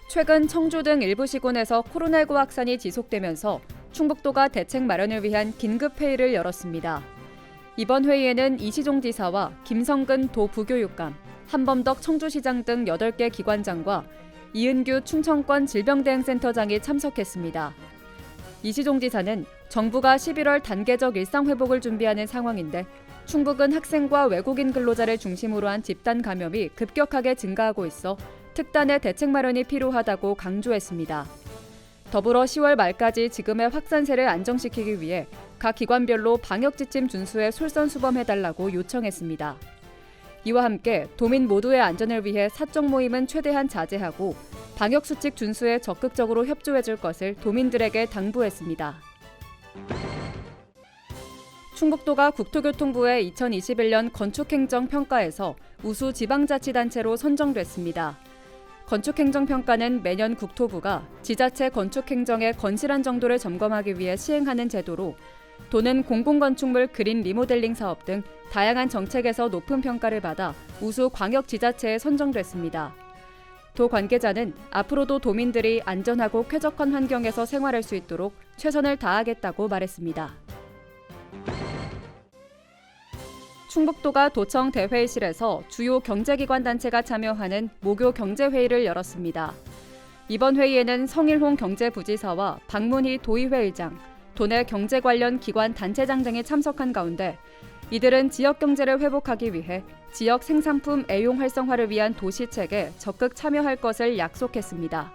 최근 청주 등 일부 시군에서 코로나19 확산이 지속되면서 충북도가 대책 마련을 위한 긴급회의를 열었습니다. 이번 회의에는 이시종 지사와 김성근 도 부교육감, 한범덕 청주시장 등 8개 기관장과 이은규 충청권 질병대응센터장이 참석했습니다. 이시종 지사는 정부가 11월 단계적 일상회복을 준비하는 상황인데 충북은 학생과 외국인 근로자를 중심으로 한 집단 감염이 급격하게 증가하고 있어 특단의 대책 마련이 필요하다고 강조했습니다. 더불어 10월 말까지 지금의 확산세를 안정시키기 위해 각 기관별로 방역지침 준수에 솔선수범해달라고 요청했습니다. 이와 함께 도민 모두의 안전을 위해 사적 모임은 최대한 자제하고 방역수칙 준수에 적극적으로 협조해줄 것을 도민들에게 당부했습니다. 충북도가 국토교통부의 2021년 건축행정평가에서 우수 지방자치단체로 선정됐습니다. 건축행정평가는 매년 국토부가 지자체 건축행정의 건실한 정도를 점검하기 위해 시행하는 제도로 도는 공공건축물 그린 리모델링 사업 등 다양한 정책에서 높은 평가를 받아 우수 광역지자체에 선정됐습니다. 도 관계자는 앞으로도 도민들이 안전하고 쾌적한 환경에서 생활할 수 있도록 최선을 다하겠다고 말했습니다. 충북도가 도청 대회의실에서 주요 경제기관 단체가 참여하는 목요 경제회의를 열었습니다. 이번 회의에는 성일홍 경제부지사와 박문희 도의회의장, 도내 경제 관련 기관 단체장 등이 참석한 가운데 이들은 지역 경제를 회복하기 위해 지역 생산품 애용 활성화를 위한 도시책에 적극 참여할 것을 약속했습니다.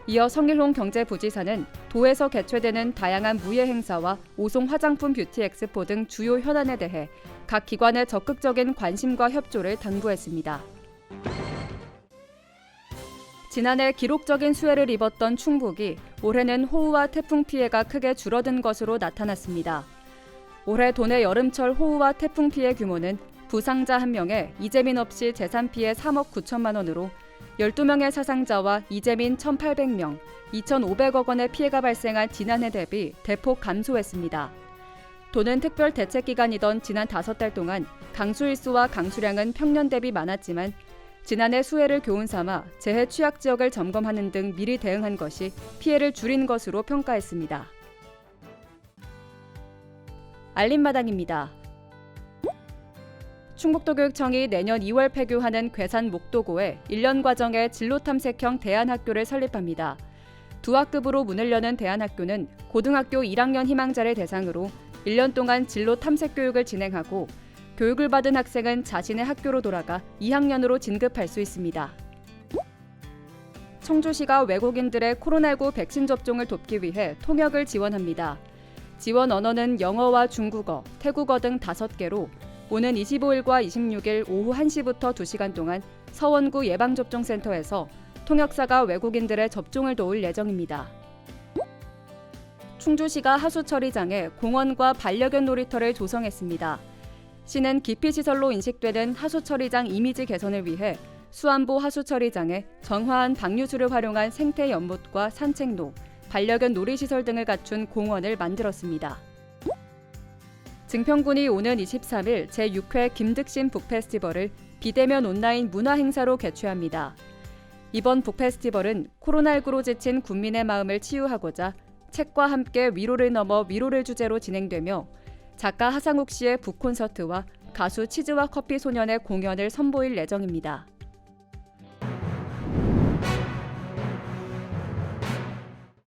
이어 성일홍 경제부지사는 도에서 개최되는 다양한 무예 행사와 오송 화장품 뷰티 엑스포 등 주요 현안에 대해 각 기관의 적극적인 관심과 협조를 당부했습니다. 지난해 기록적인 수해를 입었던 충북이 올해는 호우와 태풍 피해가 크게 줄어든 것으로 나타났습니다. 올해 도내 여름철 호우와 태풍 피해 규모는 부상자 1명에 이재민 없이 재산 피해 3억 9천만 원으로 12명의 사상자와 이재민 1,800명, 2,500억 원의 피해가 발생한 지난해 대비 대폭 감소했습니다. 도는 특별 대책 기간이던 지난 5달 동안 강수일수와 강수량은 평년 대비 많았지만 지난해 수해를 교훈 삼아 재해 취약 지역을 점검하는 등 미리 대응한 것이 피해를 줄인 것으로 평가했습니다. 알림마당입니다. 충북도교육청이 내년 2월 폐교하는 괴산 목도고에 1년 과정의 진로탐색형 대안학교를 설립합니다. 두 학급으로 문을 여는 대안학교는 고등학교 1학년 희망자를 대상으로 1년 동안 진로 탐색 교육을 진행하고 교육을 받은 학생은 자신의 학교로 돌아가 2학년으로 진급할 수 있습니다. 청주시가 외국인들의 코로나19 백신 접종을 돕기 위해 통역을 지원합니다. 지원 언어는 영어와 중국어, 태국어 등 5개로 오는 25일과 26일 오후 1시부터 2시간 동안 서원구 예방접종센터에서 통역사가 외국인들의 접종을 도울 예정입니다. 충주시가 하수처리장에 공원과 반려견 놀이터를 조성했습니다. 시는 기피시설로 인식되는 하수처리장 이미지 개선을 위해 수안보 하수처리장에 정화한 방류수를 활용한 생태 연못과 산책로, 반려견 놀이시설 등을 갖춘 공원을 만들었습니다. 증평군이 오는 23일 제6회 김득신 북페스티벌을 비대면 온라인 문화행사로 개최합니다. 이번 북페스티벌은 코로나19로 지친 군민의 마음을 치유하고자 책과 함께 위로를 넘어 위로를 주제로 진행되며 작가 하상욱 씨의 북콘서트와 가수 치즈와 커피 소년의 공연을 선보일 예정입니다.